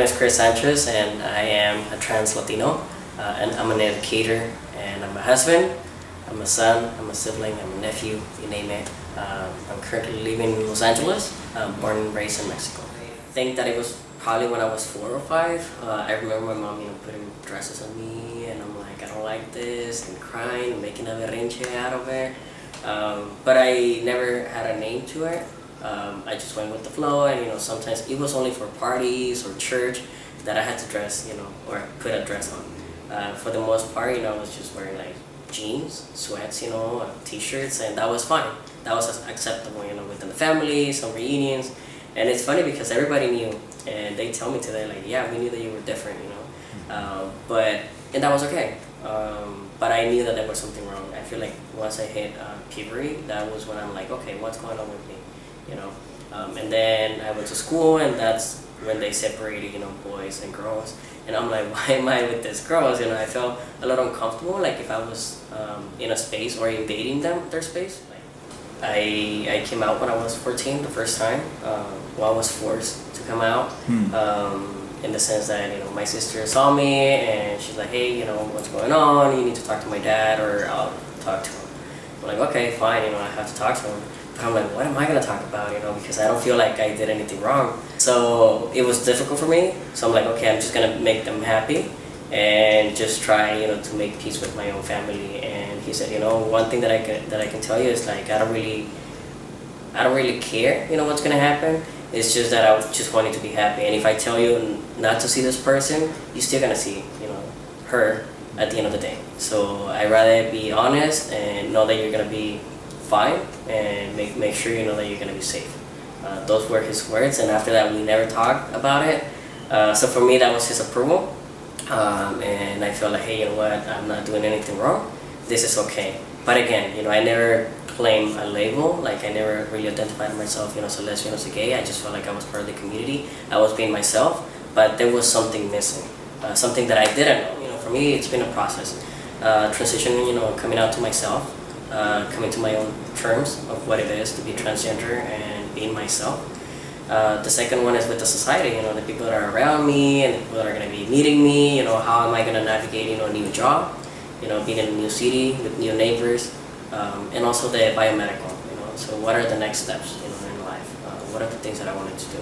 is Chris Sanchez, and I am a TransLatino, and I'm an educator, and I'm a husband, I'm a son, I'm a sibling, I'm a nephew, you name it. I'm currently living in Los Angeles, born and raised in Mexico. I think that it was probably when I was 4 or 5. I remember my mom, putting dresses on me, and I'm like, I don't like this, and crying, and making a berrinche out of it. But I never had a name to it. I just went with the flow, and sometimes it was only for parties or church that I had to dress, or put a dress on. For the most part, I was just wearing like jeans, sweats, t-shirts, and that was fine. That was acceptable, within the family, some reunions. And it's funny because everybody knew, and they tell me today, like, yeah, we knew that you were different, and that was okay. But I knew that there was something wrong. I feel like once I hit puberty, that was when I'm like, okay, what's going on with me, And then I went to school, and that's when they separated, boys and girls. And I'm like, why am I with these girls? I felt a little uncomfortable, like if I was in a space or invading their space. I came out when I was 14 the first time. I was forced to come out. In the sense that my sister saw me and she's like, hey, what's going on? You need to talk to my dad, or I'll talk to him. I'm like, okay, fine, I have to talk to him. But I'm like, what am I gonna talk about? Because I don't feel like I did anything wrong. So it was difficult for me. So I'm like, okay, I'm just gonna make them happy and just try, to make peace with my own family. And he said, one thing that I can tell you is like I don't really care, what's gonna happen. It's just that I just want you to be happy. And if I tell you not to see this person, you're still gonna see, her at the end of the day. So I'd rather be honest and know that you're gonna be fine, and make sure that you're gonna be safe. Those were his words, and after that we never talked about it. So for me, that was his approval. And I felt like, hey, you know what? I'm not doing anything wrong. This is okay. But again, I never claimed a label. Like I never really identified myself, as a lesbian, as a gay. I just felt like I was part of the community. I was being myself, but there was something missing, something that I didn't know. For me, it's been a process, transitioning, coming out to myself, coming to my own terms of what it is to be transgender and being myself. The second one is with the society, the people that are around me and the people that are going to be meeting me, how am I going to navigate, a new job, being in a new city with new neighbors, and also the biomedical, so what are the next steps, in life, what are the things that I wanted to do.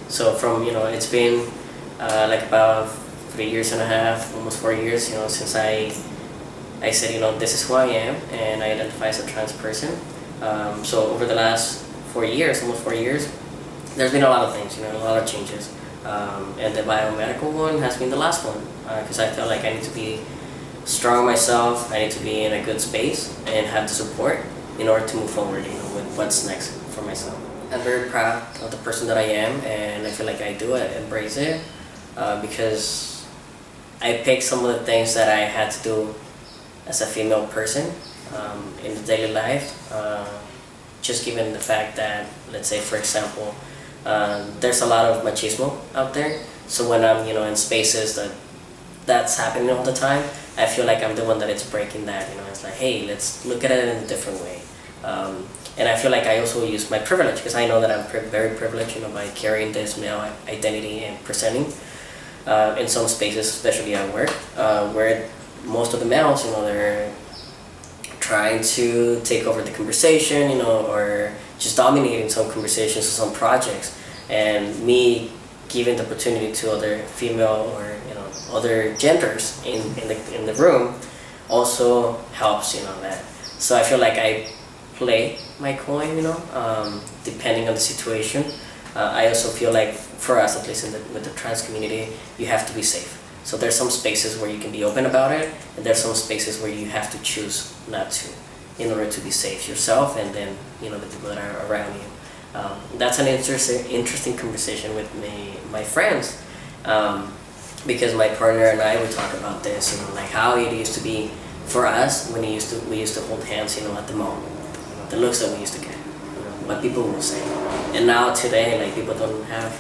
So from, it's been like about 3.5 years, almost 4 years, since I said, this is who I am, and I identify as a trans person. So over the last 4 years, almost 4 years, there's been a lot of things, a lot of changes. And the biomedical one has been the last one, because I feel like I need to be strong myself, I need to be in a good space and have the support in order to move forward, with what's next for myself. I'm very proud of the person that I am, and I feel like I do embrace it, because I picked some of the things that I had to do as a female person in the daily life, just given the fact that, let's say for example, there's a lot of machismo out there. So when I'm in spaces that's happening all the time, I feel like I'm the one that is breaking that. It's like, hey, let's look at it in a different way. And I feel like I also use my privilege, because I know that I'm very privileged, by carrying this male identity and presenting in some spaces, especially at work, where most of the males, they're trying to take over the conversation, or just dominating some conversations or some projects. And me giving the opportunity to other female or other genders in the room also helps, that. So I feel like I play my coin, depending on the situation. I also feel like for us, at least with the trans community, you have to be safe. So there's some spaces where you can be open about it, and there's some spaces where you have to choose not to, in order to be safe yourself and then the people that are around you. That's an interesting conversation with my friends, because my partner and I would talk about this, like how it used to be for us when we used to hold hands, at the mall, the looks that we used to get, what people will say. And now today, like people don't have,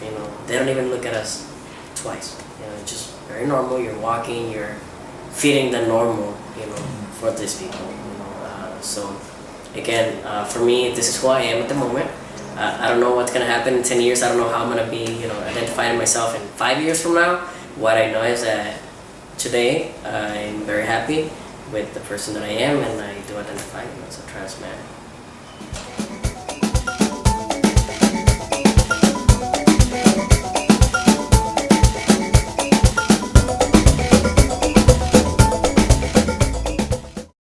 they don't even look at us twice. It's just very normal. You're walking, you're fitting the normal, for these people. So again, for me, this is who I am at the moment. I don't know what's gonna happen in 10 years. I don't know how I'm gonna be, identifying myself in 5 years from now. What I know is that today I'm very happy with the person that I am, and I do identify as a trans man.